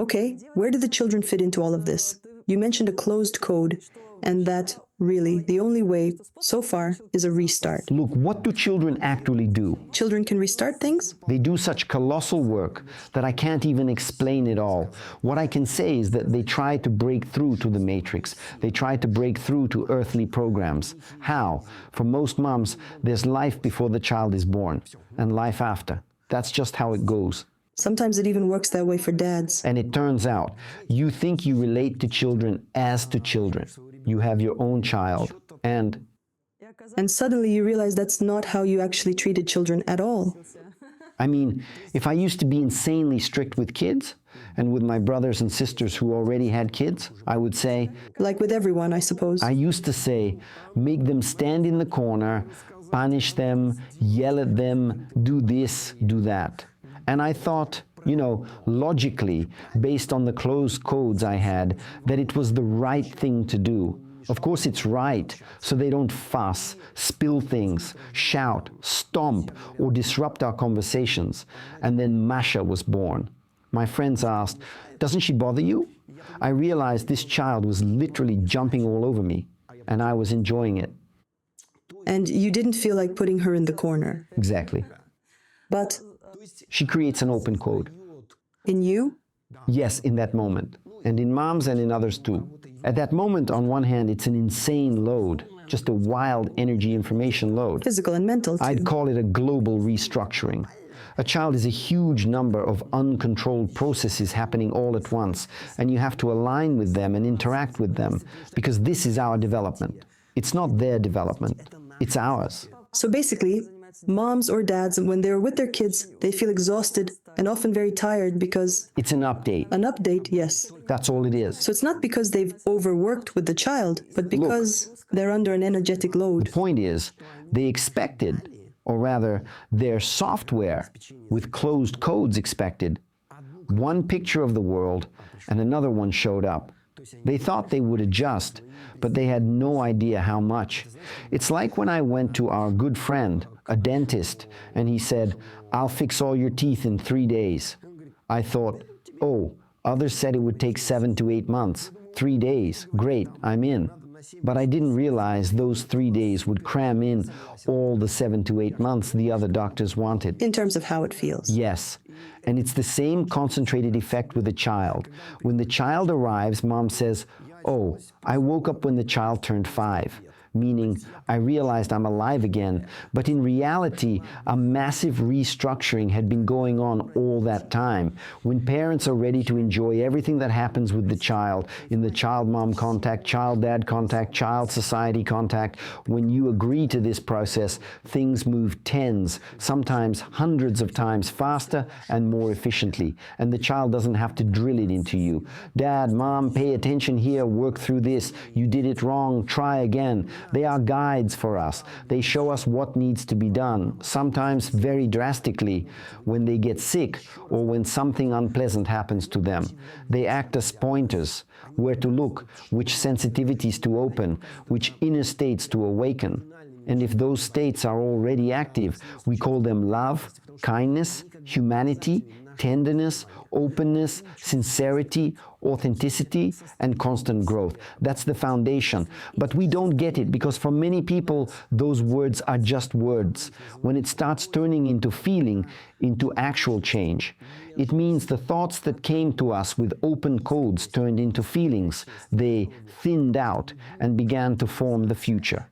Okay, where do the children fit into all of this? You mentioned a closed code, and that, really, the only way, so far, is a restart. Look, what do children actually do? Children can restart things? They do such colossal work that I can't even explain it all. What I can say is that they try to break through to the matrix. They try to break through to earthly programs. How? For most moms, there's life before the child is born, and life after. That's just how it goes. Sometimes it even works that way for dads. And it turns out, you think you relate to children as to children. You have your own child, and suddenly you realize that's not how you actually treated children at all. I mean, if I used to be insanely strict with kids, and with my brothers and sisters who already had kids, I would say... Like with everyone, I suppose. I used to say, make them stand in the corner, punish them, yell at them, do this, do that. And I thought, you know, logically, based on the closed codes I had, that it was the right thing to do. Of course it's right, so they don't fuss, spill things, shout, stomp, or disrupt our conversations. And then Masha was born. My friends asked, doesn't she bother you? I realized this child was literally jumping all over me, and I was enjoying it. And you didn't feel like putting her in the corner. Exactly. But she creates an open code. In you? Yes, in that moment. And in moms and in others too. At that moment, on one hand, it's an insane load, just a wild energy information load. Physical and mental too. I'd call it a global restructuring. A child is a huge number of uncontrolled processes happening all at once, and you have to align with them and interact with them, because this is our development. It's not their development, it's ours. So basically, moms or dads, when they're with their kids, they feel exhausted and often very tired because... It's an update. An update, yes. That's all it is. So it's not because they've overworked with the child, but because they're under an energetic load. The point is, they expected, or rather, their software with closed codes expected, one picture of the world and another one showed up. They thought they would adjust, but they had no idea how much. It's like when I went to our good friend, a dentist, and he said, I'll fix all your teeth in 3 days. I thought, oh, others said it would take 7 to 8 months. 3 days, great, I'm in. But I didn't realize those 3 days would cram in all the 7 to 8 months the other doctors wanted. In terms of how it feels. Yes. And it's the same concentrated effect with the child. When the child arrives, mom says, oh, I woke up when the child turned 5. Meaning, I realized I'm alive again, but in reality, a massive restructuring had been going on all that time. When parents are ready to enjoy everything that happens with the child, in the child-mom contact, child-dad contact, child-society contact, when you agree to this process, things move tens, sometimes hundreds of times faster and more efficiently, and the child doesn't have to drill it into you. Dad, mom, pay attention here, work through this, you did it wrong, try again. They are guides for us. They show us what needs to be done, sometimes very drastically, when they get sick or when something unpleasant happens to them. They act as pointers, where to look, which sensitivities to open, which inner states to awaken. And if those states are already active, we call them love, kindness, humanity, tenderness, openness, sincerity, authenticity, and constant growth. That's the foundation. But we don't get it because for many people, those words are just words. When it starts turning into feeling, into actual change, it means the thoughts that came to us with open codes turned into feelings. They thinned out and began to form the future.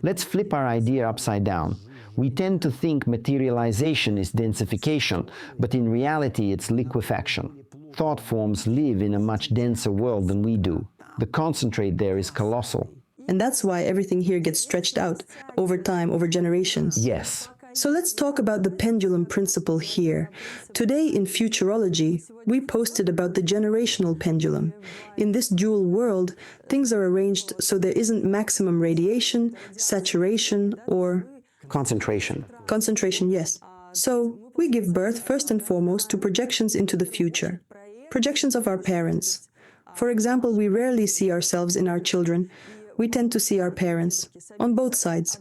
Let's flip our idea upside down. We tend to think materialization is densification, but in reality it's liquefaction. Thought forms live in a much denser world than we do. The concentrate there is colossal. And that's why everything here gets stretched out, over time, over generations. Yes. So let's talk about the pendulum principle here. Today in Futurology, we posted about the generational pendulum. In this dual world, things are arranged so there isn't maximum radiation, saturation, or... Concentration. Concentration, yes. So, we give birth first and foremost to projections into the future. Projections of our parents. For example, we rarely see ourselves in our children. We tend to see our parents, on both sides.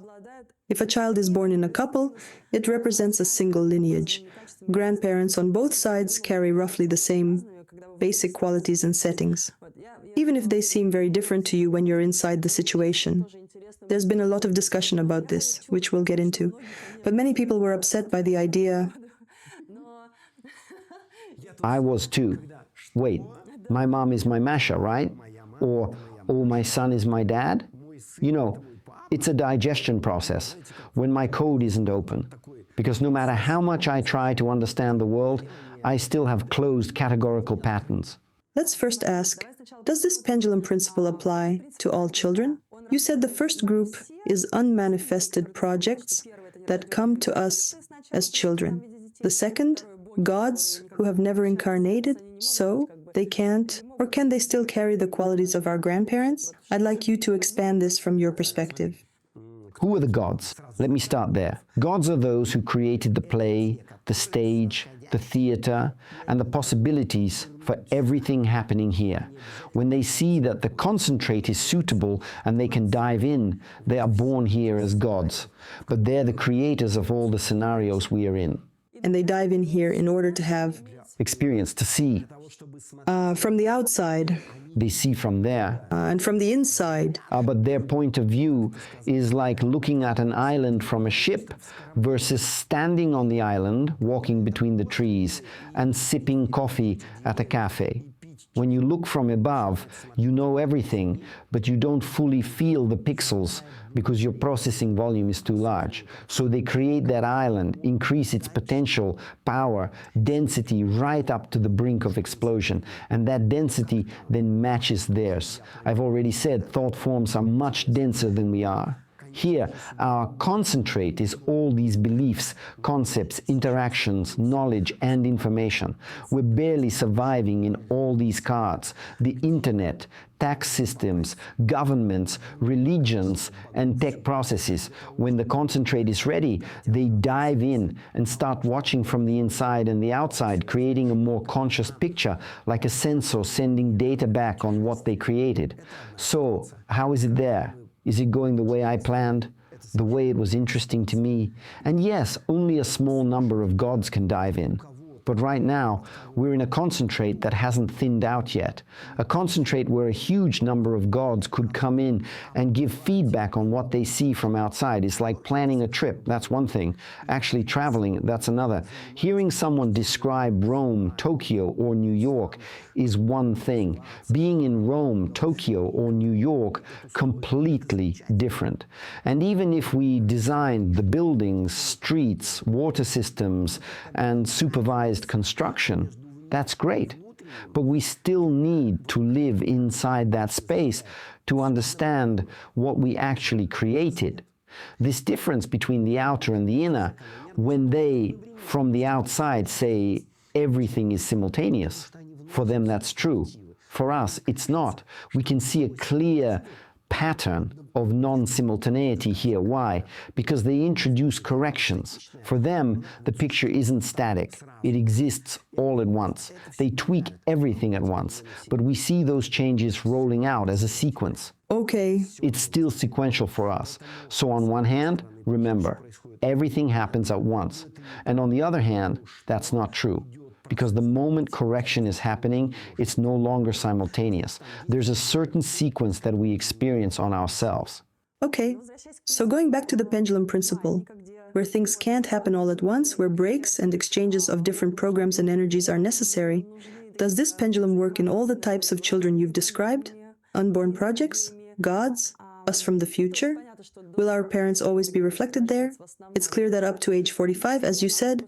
If a child is born in a couple, it represents a single lineage. Grandparents on both sides carry roughly the same basic qualities and settings, even if they seem very different to you when you're inside the situation. There's been a lot of discussion about this, which we'll get into, but many people were upset by the idea. I was too. Wait, my mom is my Masha, right? Or, oh, my son is my dad? You know, it's a digestion process when my code isn't open. Because no matter how much I try to understand the world, I still have closed categorical patterns. Let's first ask, does this pendulum principle apply to all children? You said the first group is unmanifested projects that come to us as children. The second, gods who have never incarnated, so they can't, or can they still carry the qualities of our grandparents? I'd like you to expand this from your perspective. Who are the gods? Let me start there. Gods are those who created the play, the stage, the theater, and the possibilities for everything happening here. When they see that the concentrate is suitable and they can dive in, they are born here as gods. But they're the creators of all the scenarios we are in. And they dive in here in order to have experience, to see. From the outside. They see from there. And from the inside. But their point of view is like looking at an island from a ship versus standing on the island, walking between the trees, and sipping coffee at a cafe. When you look from above, you know everything, but you don't fully feel the pixels because your processing volume is too large. So they create that island, increase its potential, power, density right up to the brink of explosion. And that density then matches theirs. I've already said thought forms are much denser than we are. Here, our concentrate is all these beliefs, concepts, interactions, knowledge, and information. We're barely surviving in all these cards. The internet, tax systems, governments, religions, and tech processes. When the concentrate is ready, they dive in and start watching from the inside and the outside, creating a more conscious picture, like a sensor sending data back on what they created. So, how is it there? Is it going the way I planned? The way it was interesting to me? And yes, only a small number of gods can dive in. But right now, we're in a concentrate that hasn't thinned out yet. A concentrate where a huge number of gods could come in and give feedback on what they see from outside. It's like planning a trip, that's one thing. Actually traveling, that's another. Hearing someone describe Rome, Tokyo, or New York is one thing. Being in Rome, Tokyo, or New York, completely different. And even if we designed the buildings, streets, water systems, and supervised construction, that's great. But we still need to live inside that space to understand what we actually created. This difference between the outer and the inner, when they, from the outside, say everything is simultaneous, for them that's true. For us, it's not. We can see a clear pattern of non-simultaneity here. Why? Because they introduce corrections. For them, the picture isn't static. It exists all at once. They tweak everything at once, but we see those changes rolling out as a sequence. Okay. It's still sequential for us. So on one hand, remember, everything happens at once. And on the other hand, that's not true. Because the moment correction is happening, it's no longer simultaneous. There's a certain sequence that we experience on ourselves. Okay, so going back to the pendulum principle, where things can't happen all at once, where breaks and exchanges of different programs and energies are necessary, does this pendulum work in all the types of children you've described? Unborn projects? Gods? Us from the future? Will our parents always be reflected there? It's clear that up to age 45, as you said,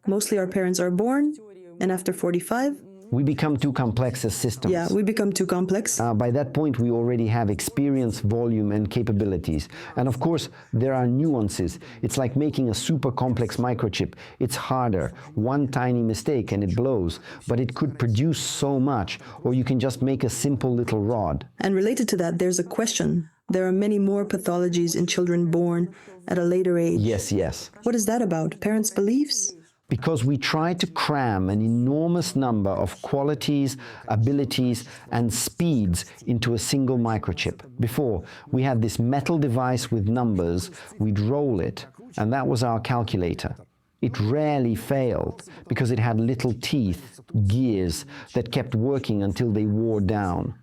mostly our parents are born, and after 45, we become too complex as systems. Yeah, we become too complex. By that point, we already have experience, volume, and capabilities. And of course, there are nuances. It's like making a super complex microchip. It's harder. One tiny mistake and it blows. But it could produce so much, or you can just make a simple little rod. And related to that, there's a question. There are many more pathologies in children born at a later age. Yes. What is that about? Parents' beliefs? Because we try to cram an enormous number of qualities, abilities, and speeds into a single microchip. Before, we had this metal device with numbers, we'd roll it, and that was our calculator. It rarely failed because it had little teeth, gears, that kept working until they wore down.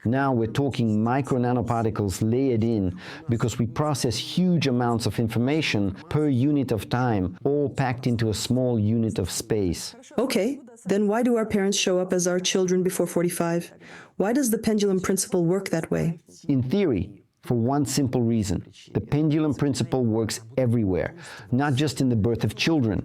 Now we're talking micro nanoparticles layered in because we process huge amounts of information per unit of time, all packed into a small unit of space. Okay, then why do our parents show up as our children before 45? Why does the pendulum principle work that way? In theory, for one simple reason: the pendulum principle works everywhere, not just in the birth of children,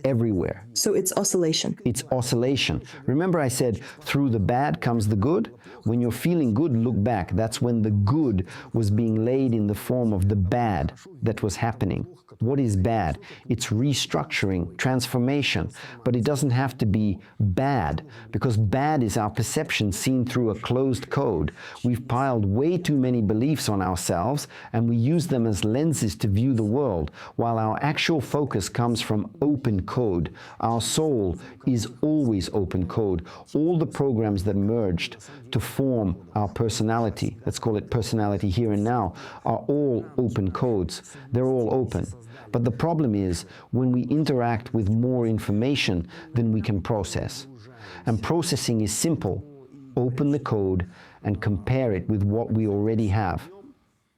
everywhere. So it's oscillation. It's oscillation. Remember I said, through the bad comes the good? When you're feeling good, look back. That's when the good was being laid in the form of the bad that was happening. What is bad? It's restructuring, transformation. But it doesn't have to be bad, because bad is our perception seen through a closed code. We've piled way too many beliefs on ourselves, and we use them as lenses to view the world, while our actual focus comes from open code. Our soul is always open code. All the programs that merged to form our personality, let's call it personality here and now, are all open codes. They're all open. But the problem is when we interact with more information than we can process. And processing is simple. Open the code and compare it with what we already have.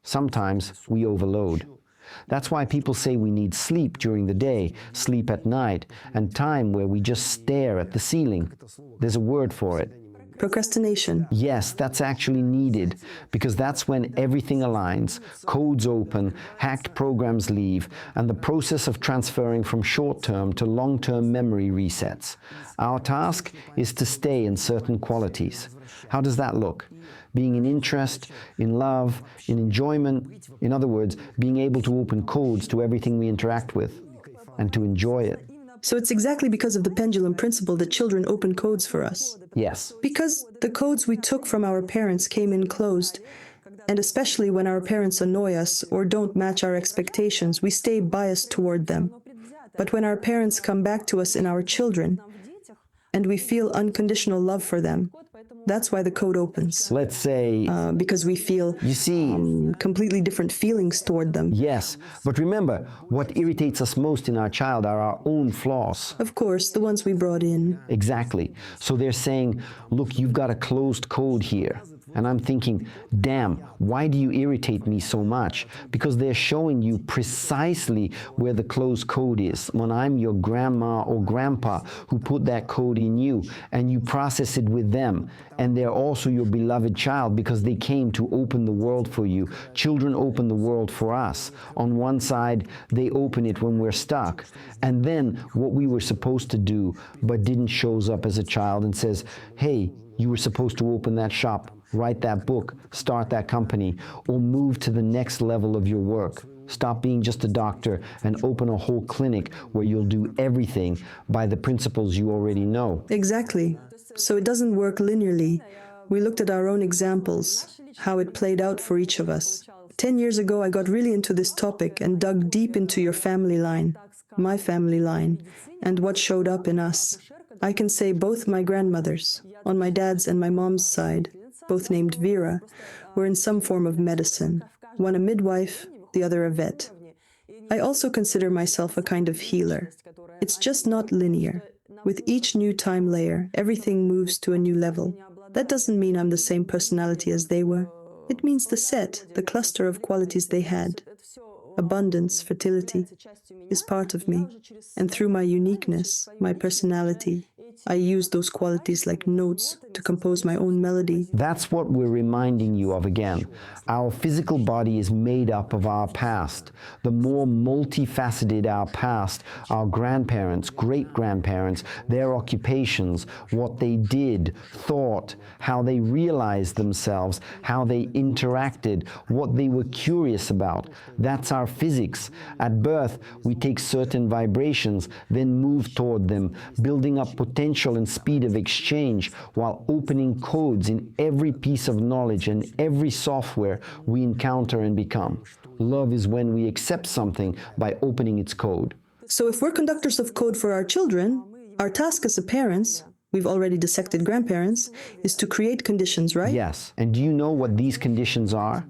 Sometimes we overload. That's why people say we need sleep during the day, sleep at night, and time where we just stare at the ceiling. There's a word for it. Procrastination. Yes, that's actually needed, because that's when everything aligns, codes open, hacked programs leave, and the process of transferring from short-term to long-term memory resets. Our task is to stay in certain qualities. How does that look? Being in interest, in love, in enjoyment. In other words, being able to open codes to everything we interact with and to enjoy it. So it's exactly because of the pendulum principle that children open codes for us. Yes. Because the codes we took from our parents came in closed, and especially when our parents annoy us or don't match our expectations, we stay biased toward them. But when our parents come back to us in our children, and we feel unconditional love for them, that's why the code opens. Let's say... because we feel you see... completely different feelings toward them. Yes, but remember, what irritates us most in our child are our own flaws. Of course, the ones we brought in. Exactly. So they're saying, look, you've got a closed code here. And I'm thinking, damn, why do you irritate me so much? Because they're showing you precisely where the closed code is. When I'm your grandma or grandpa who put that code in you, and you process it with them. And they're also your beloved child because they came to open the world for you. Children open the world for us. On one side, they open it when we're stuck. And then what we were supposed to do, but didn't, shows up as a child and says, hey, you were supposed to open that shop, write that book, start that company, or move to the next level of your work. Stop being just a doctor and open a whole clinic where you'll do everything by the principles you already know. Exactly. So it doesn't work linearly. We looked at our own examples, how it played out for each of us. 10 years ago, I got really into this topic and dug deep into your family line, my family line, and what showed up in us. I can say both my grandmothers, on my dad's and my mom's side, both named Vera, were in some form of medicine, one a midwife, the other a vet. I also consider myself a kind of healer. It's just not linear. With each new time layer, everything moves to a new level. That doesn't mean I'm the same personality as they were. It means the set, the cluster of qualities they had. Abundance, fertility, is part of me. And through my uniqueness, my personality, I use those qualities like notes to compose my own melody. That's what we're reminding you of again. Our physical body is made up of our past. The more multifaceted our past, our grandparents, great-grandparents, their occupations, what they did, thought, how they realized themselves, how they interacted, what they were curious about. That's our physics. At birth, we take certain vibrations, then move toward them, building up potential and speed of exchange while opening codes in every piece of knowledge and every software we encounter and become. Love is when we accept something by opening its code. So if we're conductors of code for our children, our task as parents, we've already dissected grandparents, is to create conditions, right? Yes. And do you know what these conditions are?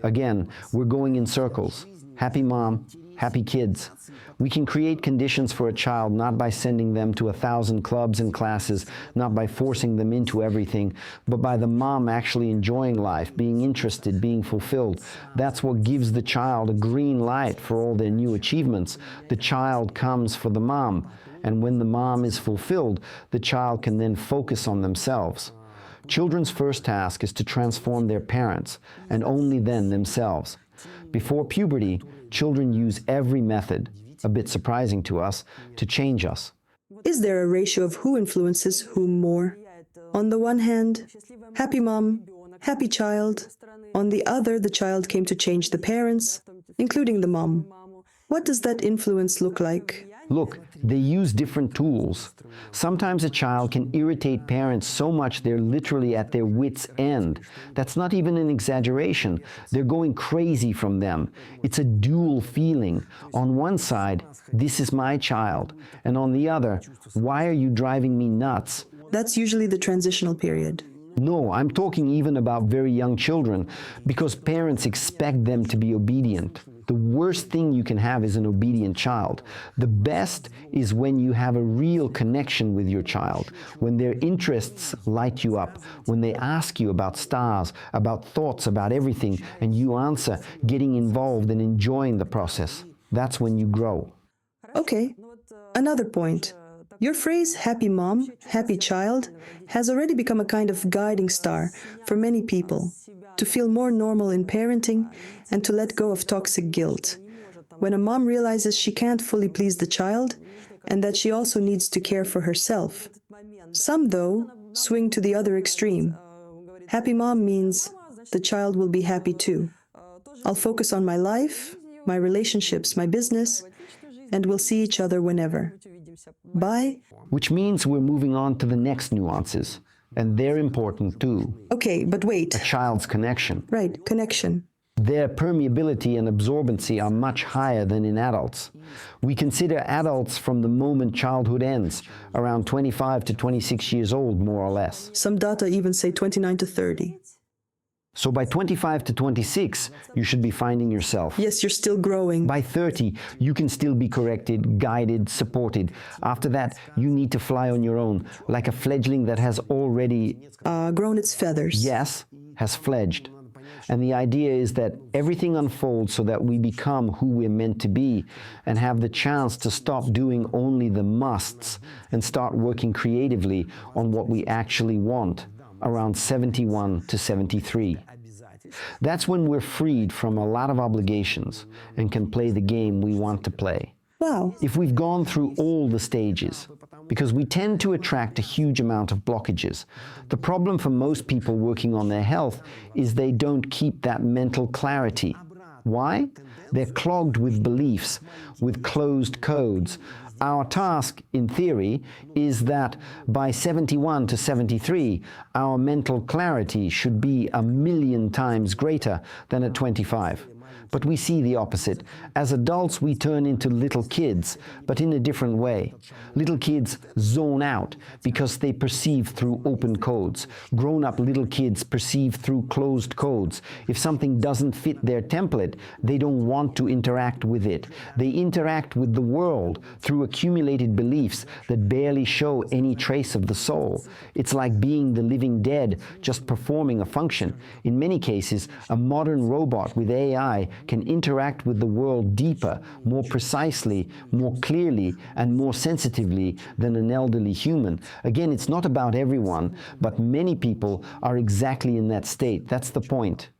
Again, we're going in circles. Happy mom, happy kids. We can create conditions for a child not by sending them to 1,000 clubs and classes, not by forcing them into everything, but by the mom actually enjoying life, being interested, being fulfilled. That's what gives the child a green light for all their new achievements. The child comes for the mom, and when the mom is fulfilled, the child can then focus on themselves. Children's first task is to transform their parents, and only then themselves. Before puberty, children use every method, a bit surprising to us, to change us. Is there a ratio of who influences whom more? On the one hand, happy mom, happy child. On the other, the child came to change the parents, including the mom. What does that influence look like? Look, they use different tools. Sometimes a child can irritate parents so much they're literally at their wits' end. That's not even an exaggeration. They're going crazy from them. It's a dual feeling. On one side, this is my child. And on the other, why are you driving me nuts? That's usually the transitional period. No, I'm talking even about very young children, because parents expect them to be obedient. The worst thing you can have is an obedient child. The best is when you have a real connection with your child, when their interests light you up, when they ask you about stars, about thoughts, about everything, and you answer, getting involved and enjoying the process. That's when you grow. Okay, another point. Your phrase, happy mom, happy child, has already become a kind of guiding star for many people, to feel more normal in parenting and to let go of toxic guilt. When a mom realizes she can't fully please the child and that she also needs to care for herself. Some, though, swing to the other extreme. Happy mom means the child will be happy too. I'll focus on my life, my relationships, my business, and we'll see each other whenever. Bye. Which means we're moving on to the next nuances, and they're important too. Okay, but wait. A child's connection. Right, connection. Their permeability and absorbency are much higher than in adults. We consider adults from the moment childhood ends, around 25 to 26 years old, more or less. Some data even say 29 to 30. So by 25 to 26, you should be finding yourself. Yes, you're still growing. By 30, you can still be corrected, guided, supported. After that, you need to fly on your own, like a fledgling that has already... grown its feathers. Yes, has fledged. And the idea is that everything unfolds so that we become who we're meant to be and have the chance to stop doing only the musts and start working creatively on what we actually want, around 71 to 73. That's when we're freed from a lot of obligations and can play the game we want to play. Wow. If we've gone through all the stages, because we tend to attract a huge amount of blockages. The problem for most people working on their health is they don't keep that mental clarity. Why? They're clogged with beliefs, with closed codes. Our task, in theory, is that by 71 to 73, our mental clarity should be 1,000,000 times greater than at 25. But we see the opposite. As adults, we turn into little kids, but in a different way. Little kids zone out because they perceive through open codes. Grown-up little kids perceive through closed codes. If something doesn't fit their template, they don't want to interact with it. They interact with the world through accumulated beliefs that barely show any trace of the soul. It's like being the living dead, just performing a function. In many cases, a modern robot with AI can interact with the world deeper, more precisely, more clearly, and more sensitively than an elderly human. Again, it's not about everyone, but many people are exactly in that state. That's the point.